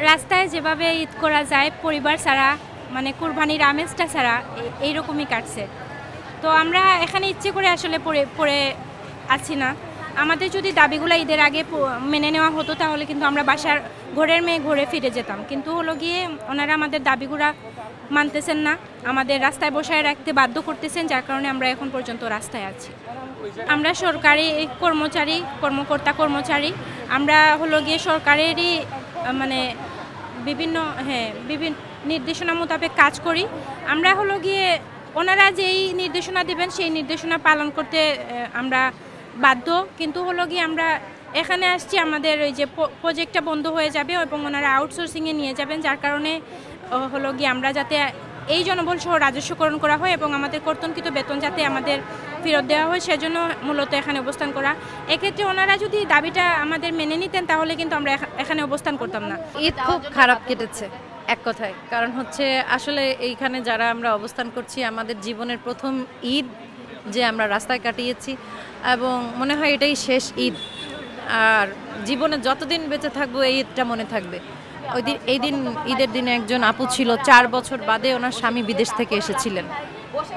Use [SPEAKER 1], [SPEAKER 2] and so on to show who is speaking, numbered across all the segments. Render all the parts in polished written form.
[SPEAKER 1] রাস্তায় যেভাবে ঈদ করা যায় পরিবার ছাড়া, মানে কুরবানির আমেজটা ছাড়া এইরকমই কাটছে। তো আমরা এখানে ইচ্ছে করে আসলে পড়ে আছি না। আমাদের যদি দাবিগুলো ঈদের আগে মেনে নেওয়া হতো তাহলে কিন্তু আমরা বাসার ঘরের মেয়ে ঘরে ফিরে যেতাম, কিন্তু হলো গিয়ে ওনারা আমাদের দাবিগুলো মানতেছেন না, আমাদের রাস্তায় বসায় রাখতে বাধ্য করতেছেন, যার কারণে আমরা এখন পর্যন্ত রাস্তায় আছি। আমরা সরকারি কর্মচারী, আমরা হলো গিয়ে সরকারেরই মানে বিভিন্ন নির্দেশনা মোতাবেক কাজ করি। আমরা হলো গিয়ে ওনারা যেই নির্দেশনা দেবেন সেই নির্দেশনা পালন করতে আমরা বাধ্য, কিন্তু হলো গিয়ে আমরা এখানে আসছি, আমাদের ওই যে প্রজেক্টটা বন্ধ হয়ে যাবে এবং ওনারা আউটসোর্সিংয়ে নিয়ে যাবেন, যার কারণে হলো গিয়ে আমরা যাতে এই জনবল সহ রাজস্বকরণ করা হয় এবং আমাদের কর্তনকৃত বেতন যাতে আমাদের ফেরত দেওয়া হয় সেজন্য মূলত এখানে অবস্থান করা। এক্ষেত্রে ওনারা যদি দাবিটা আমাদের মেনে নিতেন তাহলে কিন্তু আমরা এখানে অবস্থান করতাম না।
[SPEAKER 2] ঈদ খুব খারাপ কেটেছে এক কথায়, কারণ হচ্ছে আসলে এইখানে যারা আমরা অবস্থান করছি আমাদের জীবনের প্রথম ঈদ যে আমরা রাস্তায় কাটিয়েছি এবং মনে হয় এটাই শেষ ঈদ, আর জীবনে যতদিন বেঁচে থাকবো এই ঈদটা মনে থাকবে। ঈদের দিনে একজন আপু ছিল 4 বছর বাদে ওনার স্বামী বিদেশ থেকে এসেছিলেন,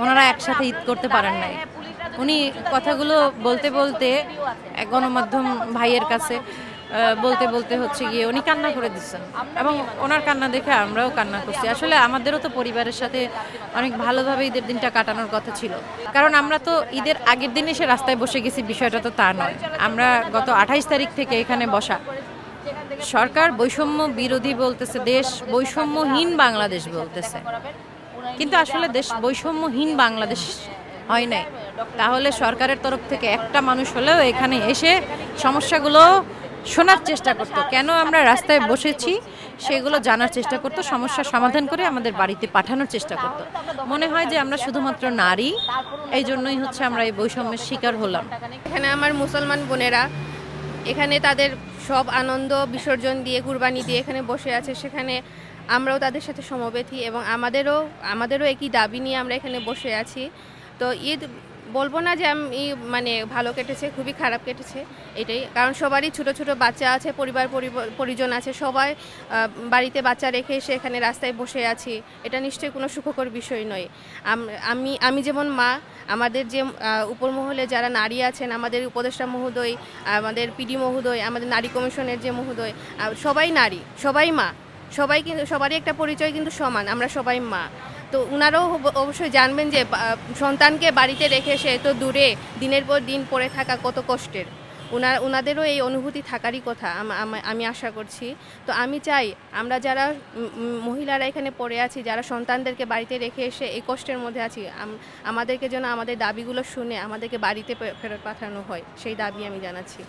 [SPEAKER 2] ওনারা একসাথে ঈদ করতে পারেন নাই। উনি কথাগুলো বলতে বলতে গণমাধ্যম ভাইয়ের কাছে বলতে হচ্ছে গিয়ে উনি কান্না করে দিচ্ছেন এবং ওনার কান্না দেখে আমরাও কান্না করছি। আসলে আমাদেরও তো পরিবারের সাথে অনেক ভালোভাবে ঈদের দিনটা কাটানোর কথা ছিল, কারণ আমরা তো ঈদের আগের দিন এসে রাস্তায় বসে গেছি, বিষয়টা তো তা নয়। আমরা গত 28 তারিখ থেকে এখানে বসা। সরকার বৈষম্য বিরোধী বলতেছে, দেশ বৈষম্যহীন বাংলাদেশ বলতেছে, কিন্তু আসলে দেশ বৈষম্যহীন বাংলাদেশ হয় নাই। তাহলে সরকারের তরফ থেকে একটা মানুষ হলেও এখানে এসে সমস্যাগুলো শোনার চেষ্টা করতো, কেন আমরা রাস্তায় বসেছি সেগুলো জানার চেষ্টা করতো, সমস্যার সমাধান করে আমাদের বাড়িতে পাঠানোর চেষ্টা করতো। মনে হয় যে আমরা শুধুমাত্র নারী, এই জন্যই হচ্ছে আমরা এই বৈষম্যের শিকার হলাম।
[SPEAKER 3] এখানে আমার মুসলমান বোনেরা এখানে তাদের সব আনন্দ বিসর্জন দিয়ে কুরবানি দিয়ে এখানে বসে আছে, সেখানে আমরাও তাদের সাথে সমবেতী এবং আমাদেরও একই দাবি নিয়ে আমরা এখানে বসে আছি। তো ঈদ বলবো না যে আমি মানে ভালো কেটেছে, খুবই খারাপ কেটেছে এটাই, কারণ সবারই ছোট ছোট বাচ্চা আছে, পরিজন আছে, সবাই বাড়িতে বাচ্চা রেখে এসে এখানে রাস্তায় বসে আছি, এটা নিশ্চয়ই কোনো সুখকর বিষয় নয়। আমি যেমন মা, আমাদের যে উপর মহলে যারা নারী আছেন, আমাদের উপদেষ্টা মহোদয়, আমাদের পিডি মহোদয়, আমাদের নারী কমিশনের যে মহোদয়, সবাই নারী, সবাই মা, সবাই কিন্তু সবারই একটা পরিচয় কিন্তু সমান, আমরা সবাই মা। তো উনারাও অবশ্যই জানবেন যে সন্তানকে বাড়িতে রেখে এসে এত দূরে দিনের পর দিন পড়ে থাকা কত কষ্টের, উনাদেরও এই অনুভূতি থাকারই কথা আমি আশা করছি। তো আমি চাই আমরা যারা মহিলারা এখানে পড়ে আছি, যারা সন্তানদেরকে বাড়িতে রেখে এসে এই কষ্টের মধ্যে আছি, আমাদেরকে যেন আমাদের দাবিগুলো শুনে আমাদেরকে বাড়িতে ফেরত পাঠানো হয়, সেই দাবি আমি জানাচ্ছি।